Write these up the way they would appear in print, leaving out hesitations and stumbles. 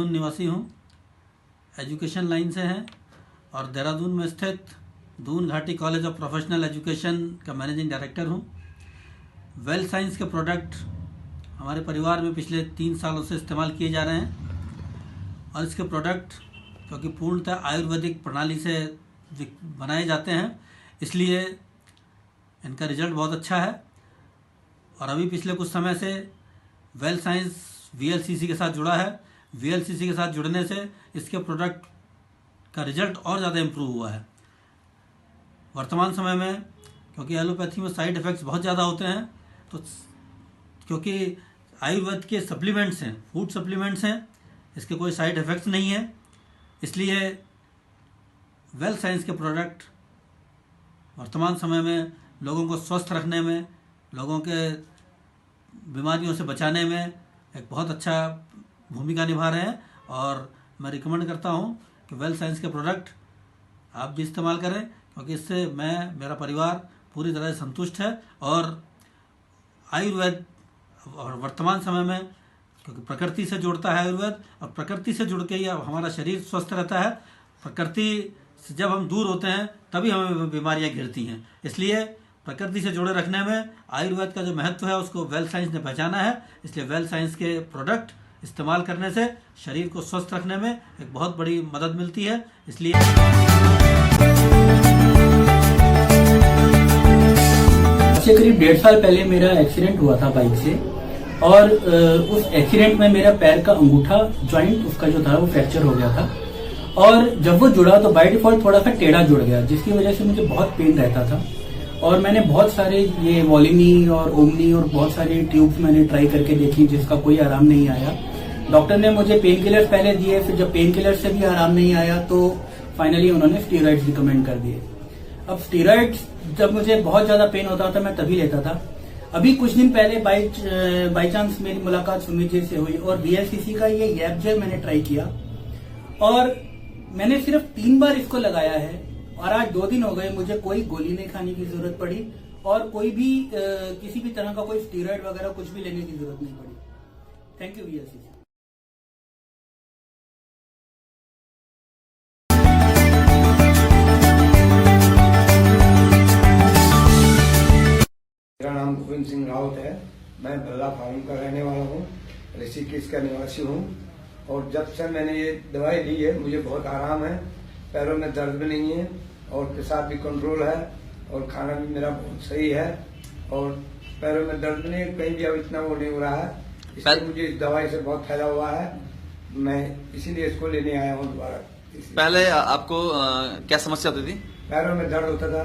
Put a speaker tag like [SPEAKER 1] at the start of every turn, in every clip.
[SPEAKER 1] देहरादून निवासी हूँ, education line से हैं और देहरादून में स्थित दून घाटी कॉलेज ऑफ प्रोफेशनल एजुकेशन का मैनेजिंग डायरेक्टर हूँ। वेल साइंस के प्रोडक्ट हमारे परिवार में पिछले 3 सालों से इस्तेमाल किए जा रहे हैं और इसके प्रोडक्ट क्योंकि पूर्णतः आयुर्वेदिक प्रणाली से बनाए जाते हैं, इसलिए इनका रिजल्ट बहुत अच्छा है। और अभी पिछले कुछ समय से वेल साइंस वीएलसीसी के साथ जुड़ा है। वीएलसीसी के साथ जुड़ने से इसके प्रोडक्ट का रिजल्ट और ज़्यादा इम्प्रूव हुआ है। वर्तमान समय में क्योंकि एलोपैथी में साइड इफ़ेक्ट्स बहुत ज़्यादा होते हैं, तो क्योंकि आयुर्वेद के सप्लीमेंट्स हैं, फूड सप्लीमेंट्स हैं, इसके कोई साइड इफ़ेक्ट्स नहीं है, इसलिए वेल साइंस के प्रोडक्ट वर्तमान समय में लोगों को स्वस्थ रखने में, लोगों के बीमारियों से बचाने में एक बहुत अच्छा भूमिका निभा रहे हैं। और मैं रिकमेंड करता हूं कि वेल साइंस के प्रोडक्ट आप भी इस्तेमाल करें, क्योंकि इससे मेरा परिवार पूरी तरह से संतुष्ट है। और आयुर्वेद और वर्तमान समय में क्योंकि प्रकृति से जुड़ता है आयुर्वेद, और प्रकृति से जुड़ के ही हमारा शरीर स्वस्थ रहता है। प्रकृति से जब हम दूर होते हैं तभी हमें बीमारियां घिरती हैं, इसलिए प्रकृति से जुड़े रखने में आयुर्वेद का जो महत्व है उसको वेल साइंस ने पहचाना है। इसलिए वेल साइंस के प्रोडक्ट इस्तेमाल करने से शरीर को स्वस्थ रखने में एक बहुत बड़ी मदद मिलती है। इसलिए
[SPEAKER 2] करीब 1.5 साल पहले मेरा एक्सीडेंट हुआ था बाइक से, और उस एक्सीडेंट में मेरा पैर का अंगूठा जॉइंट उसका जो था वो फ्रैक्चर हो गया था। और जब वो जुड़ा तो बाय डिफॉल्ट थोड़ा सा टेढ़ा जुड़ गया, जिसकी वजह से मुझे बहुत पेन रहता था। और मैंने बहुत सारे ये वॉलिनी और ओमनी और बहुत सारी ट्यूब्स मैंने ट्राई करके देखी, जिसका कोई आराम नहीं आया। डॉक्टर ने मुझे पेन किलर्स पहले दिए, फिर जब पेन किलर से भी आराम नहीं आया तो फाइनली उन्होंने स्टीरॉइड्स रिकमेंड कर दिए। अब स्टीरॉइड्स जब मुझे बहुत ज्यादा पेन होता था मैं तभी लेता था। अभी कुछ दिन पहले बाई चांस मेरी मुलाकात सुमित जी से हुई और वीएलसीसी का ये गैप जेल मैंने ट्राई किया, और मैंने सिर्फ 3 बार इसको लगाया है और आज 2 दिन हो गए, मुझे कोई गोली नहीं खाने की जरूरत पड़ी और कोई भी किसी भी तरह का कोई स्टीरॉइड वगैरह कुछ भी लेने की जरूरत नहीं पड़ी। Thank you VLCC.
[SPEAKER 3] मेरा नाम गोविंद सिंह रावत है। मैं बल्ला फार्म का रहने वाला हूँ, ऋषिकेश का निवासी हूँ। और जब से मैंने ये दवाई ली है मुझे बहुत आराम है, पैरों में दर्द भी नहीं है और पेशाब भी कंट्रोल है और खाना भी मेरा बहुत सही है और पैरों में दर्द भी नहीं, कहीं भी अब इतना वो नहीं हो रहा है। इसलिए मुझे इस दवाई से बहुत फायदा हुआ है, मैं इसीलिए इसको लेने आया हूँ दोबारा।
[SPEAKER 4] पहले आपको क्या समस्या होती थी?
[SPEAKER 3] पैरों में दर्द होता था,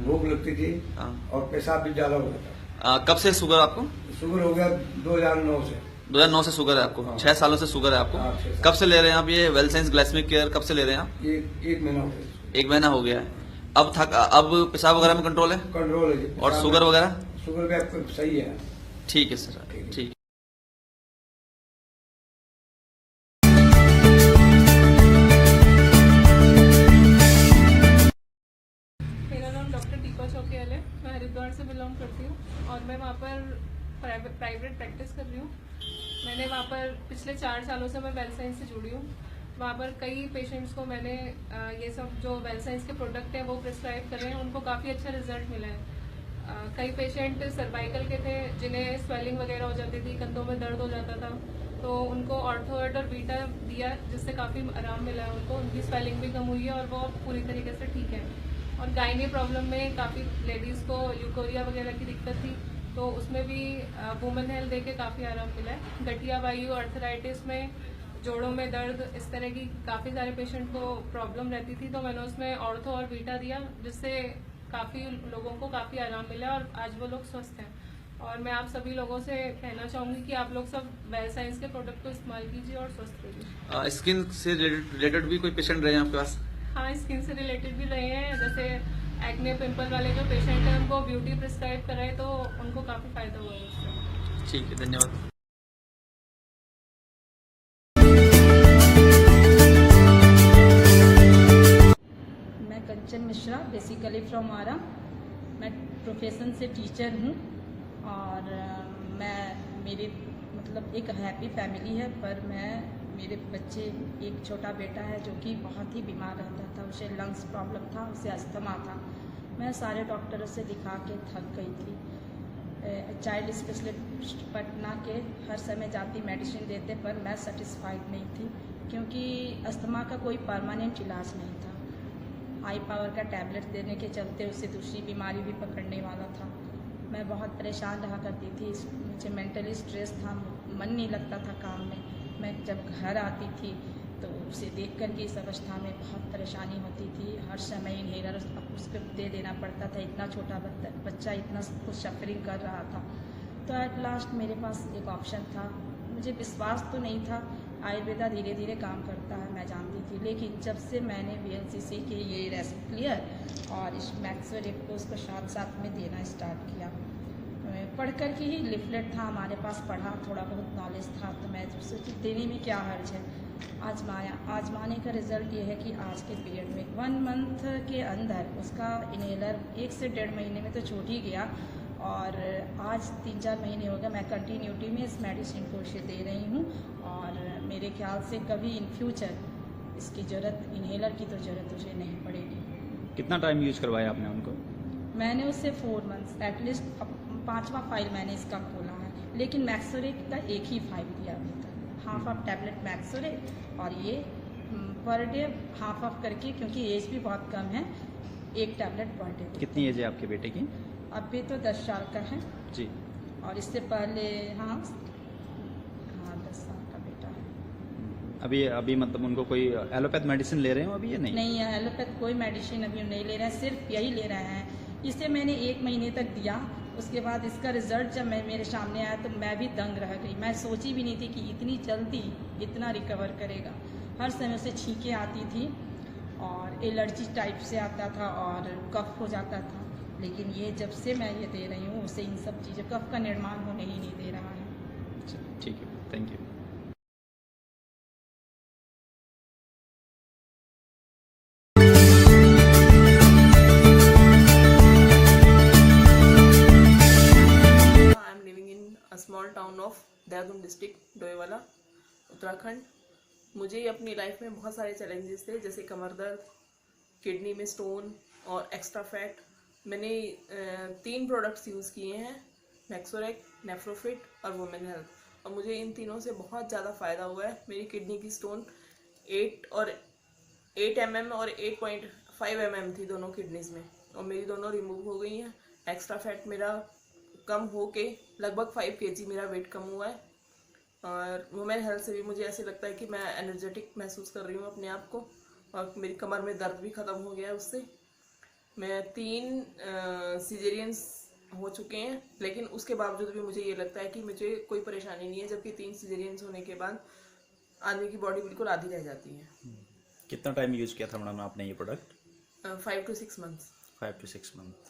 [SPEAKER 3] भूख लगती थी और पेशाब भी ज्यादा होता था।
[SPEAKER 4] कब से शुगर आपको?
[SPEAKER 3] शुगर हो गया 2009 से।
[SPEAKER 4] 2009 से शुगर है आपको? हाँ। 6 सालों से शुगर है आपको?
[SPEAKER 3] हाँ,
[SPEAKER 4] कब से ले रहे हैं आप ये वेल साइंस ग्लाइसेमिक केयर? कब से ले रहे हैं आप?
[SPEAKER 3] ये 1 महीना हो गया।
[SPEAKER 4] 1 महीना हो गया है। अब पेशाब वगैरह में कंट्रोल है?
[SPEAKER 3] कंट्रोल है।
[SPEAKER 4] और शुगर वगैरह?
[SPEAKER 3] शुगर भी सही है।
[SPEAKER 4] ठीक है सर, ठीक।
[SPEAKER 5] मैं हरिद्वार से बिलोंग करती हूँ और मैं वहाँ पर प्राइवेट प्रैक्टिस कर रही हूँ। मैंने वहाँ पर पिछले 4 सालों से मैं वेल साइंस से जुड़ी हूँ। वहाँ पर कई पेशेंट्स को मैंने ये सब जो वेल साइंस के प्रोडक्ट हैं वो प्रिस्क्राइब कर रहे हैं, उनको काफ़ी अच्छा रिजल्ट मिला है। कई पेशेंट सर्वाइकल के थे जिन्हें स्वेलिंग वगैरह हो जाती थी, कंधों में दर्द हो जाता था, तो उनको ऑर्थोएड और बीटा दिया जिससे काफ़ी आराम मिला है उनको। उनकी स्वेलिंग भी कम हुई है और वो पूरी तरीके से ठीक है। और गायनी प्रॉब्लम में काफ़ी लेडीज़ को ल्यूकोरिया वगैरह की दिक्कत थी, तो उसमें भी वुमेन हेल्थ दे के काफ़ी आराम मिला है। गठिया वायु, अर्थराइटिस में, जोड़ों में दर्द, इस तरह की काफ़ी सारे पेशेंट को प्रॉब्लम रहती थी, तो मैंने उसमें ऑर्थो और बीटा दिया जिससे काफ़ी लोगों को काफ़ी आराम मिला और आज वो लोग स्वस्थ हैं। और मैं आप सभी लोगों से कहना चाहूँगी कि आप लोग सब वेल साइंस के प्रोडक्ट को इस्तेमाल कीजिए और स्वस्थ रहिए।
[SPEAKER 4] स्किन से रिलेटेड भी कोई पेशेंट रहे हैं आपके पास?
[SPEAKER 5] हाँ, स्किन से रिलेटेड भी रहे हैं, जैसे एक्ने पिंपल वाले जो पेशेंट हैं उनको ब्यूटी प्रिस्क्राइब कराए तो उनको काफ़ी फायदा हुआ है उससे।
[SPEAKER 4] ठीक है, धन्यवाद।
[SPEAKER 6] मैं कंचन मिश्रा, बेसिकली फ्रॉम आरा। मैं प्रोफेशन से टीचर हूँ और मैं मेरी मतलब एक हैप्पी फैमिली है, पर मैं मेरे बच्चे, एक छोटा बेटा है जो कि बहुत ही बीमार रहता था, उसे लंग्स प्रॉब्लम था, उसे अस्थमा था। मैं सारे डॉक्टरों से दिखा के थक गई थी। चाइल्ड स्पेशलिस्ट पटना के हर समय जाती, मेडिसिन देते, पर मैं सेटिस्फाइड नहीं थी क्योंकि अस्थमा का कोई परमानेंट इलाज नहीं था। हाई पावर का टैबलेट देने के चलते उसे दूसरी बीमारी भी पकड़ने वाला था। मैं बहुत परेशान रहा करती थी, मुझे मेंटली स्ट्रेस था, मन नहीं लगता था काम में। मैं जब घर आती थी तो उसे देख कर के इस अवस्था में बहुत परेशानी होती थी। हर समय इन्हेलर उसको दे देना पड़ता था, इतना छोटा बच्चा इतना कुछ सफरिंग कर रहा था। तो एट लास्ट मेरे पास एक ऑप्शन था। मुझे विश्वास तो नहीं था, आयुर्वेदा धीरे धीरे काम करता है मैं जानती थी, लेकिन जब से मैंने VLCC के ये रेस्ट क्लियर और इस मैक्सोरेप को उसको साथ साथ में देना स्टार्ट किया, पढ़ कर के ही लिफलेट था हमारे पास, पढ़ा, थोड़ा बहुत नॉलेज था, तो मैं सोची देने में क्या हर्ज है। आजमाने का रिज़ल्ट ये है कि आज के पीरियड में 1 मंथ के अंदर उसका इन्हेलर 1 से 1.5 महीने में तो छूट ही गया, और आज 3-4 महीने हो गए मैं कंटिन्यूटी में इस मेडिसिन को उसे दे रही हूँ। और मेरे ख्याल से कभी इन फ्यूचर इसकी ज़रूरत, इन्हेलर की तो ज़रूरत उसे नहीं पड़ेगी।
[SPEAKER 7] कितना टाइम यूज करवाया आपने उनको?
[SPEAKER 6] मैंने उससे 4 मंथ्स एटलीस्ट, 5वां फाइल मैंने इसका खोला है, लेकिन मैक्सोरेट का एक ही फाइल दिया अभी तक, हाफ ऑफ टैबलेट मैक्सोरेट, और ये पर डे हाफ ऑफ करके, क्योंकि एज भी बहुत कम है, 1 टैबलेट पर डे।
[SPEAKER 7] कितनी एज है आपके बेटे की?
[SPEAKER 6] अभी तो 10 साल का है
[SPEAKER 7] जी।
[SPEAKER 6] और इससे पहले हाँ 10 साल का बेटा है।
[SPEAKER 7] अभी मतलब उनको कोई एलोपैथ मेडिसिन ले रहे हो अभी या नहीं?
[SPEAKER 6] नहीं है, एलोपैथ कोई मेडिसिन अभी नहीं ले रहे हैं, सिर्फ यही ले रहे हैं। इसे मैंने 1 महीने तक दिया, उसके बाद इसका रिजल्ट जब मेरे सामने आया तो मैं भी दंग रह गई। मैं सोची भी नहीं थी कि इतनी जल्दी इतना रिकवर करेगा। हर समय से छींकें आती थी और एलर्जी टाइप से आता था और कफ हो जाता था, लेकिन ये जब से मैं ये दे रही हूँ उसे इन सब चीज़ों, कफ का निर्माण होने ही नहीं दे रहा है।
[SPEAKER 7] ठीक है, thank you.
[SPEAKER 8] Small town of Dehradun district, Doiwala, Uttarakhand. मुझे अपनी लाइफ में बहुत सारे चैलेंजेस थे, जैसे कमर दर्द, किडनी में स्टोन और एक्स्ट्रा फैट। मैंने 3 प्रोडक्ट्स यूज़ किए हैं, मैक्सोरेक, नेफ्रोफिट और वुमेन हेल्थ, और मुझे इन तीनों से बहुत ज़्यादा फ़ायदा हुआ है। मेरी किडनी की स्टोन 8 mm और 8.5 mm थी दोनों किडनीज़ में, और मेरी दोनों रिमूव हो गई हैं। एक्स्ट्रा फैट मेरा कम हो के लगभग 5 kg मेरा वेट कम हुआ है। और वुमेन हेल्थ से भी मुझे ऐसे लगता है कि मैं एनर्जेटिक महसूस कर रही हूँ अपने आप को, और मेरी कमर में दर्द भी ख़त्म हो गया है उससे। मैं 3 सीजेरियंस हो चुके हैं, लेकिन उसके बावजूद भी मुझे ये लगता है कि मुझे कोई परेशानी नहीं है, जबकि 3 सीजेरियंस होने के बाद आदमी की बॉडी बिल्कुल आधी रह जाती है।
[SPEAKER 7] कितना टाइम यूज किया था मैडम आपने ये product?
[SPEAKER 8] 5 to 6 months.
[SPEAKER 7] 5 to 6 month.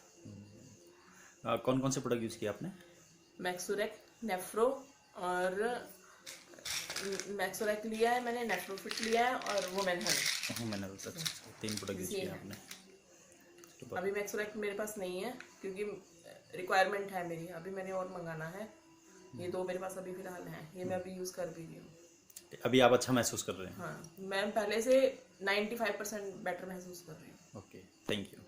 [SPEAKER 7] कौन कौन से प्रोडक्ट यूज किया आपने?
[SPEAKER 8] मैक्सोरेक, नेफ्रो, और मैक्सोरेक लिया है मैंने, नेफ्रोफिट लिया है और women health.
[SPEAKER 7] Women health, 3 product use किया आपने।
[SPEAKER 8] अभी मैक्सोरेक मेरे पास नहीं है क्योंकि रिक्वायरमेंट है मेरी, अभी मैंने और मंगाना है। ये 2 मेरे पास अभी फिलहाल हैं, ये मैं अभी यूज़ कर भी रही हूँ।
[SPEAKER 7] अभी आप अच्छा महसूस कर रहे हैं?
[SPEAKER 8] हाँ, मैं पहले से 95% बेटर महसूस कर रही हूँ।
[SPEAKER 7] Okay, thank you.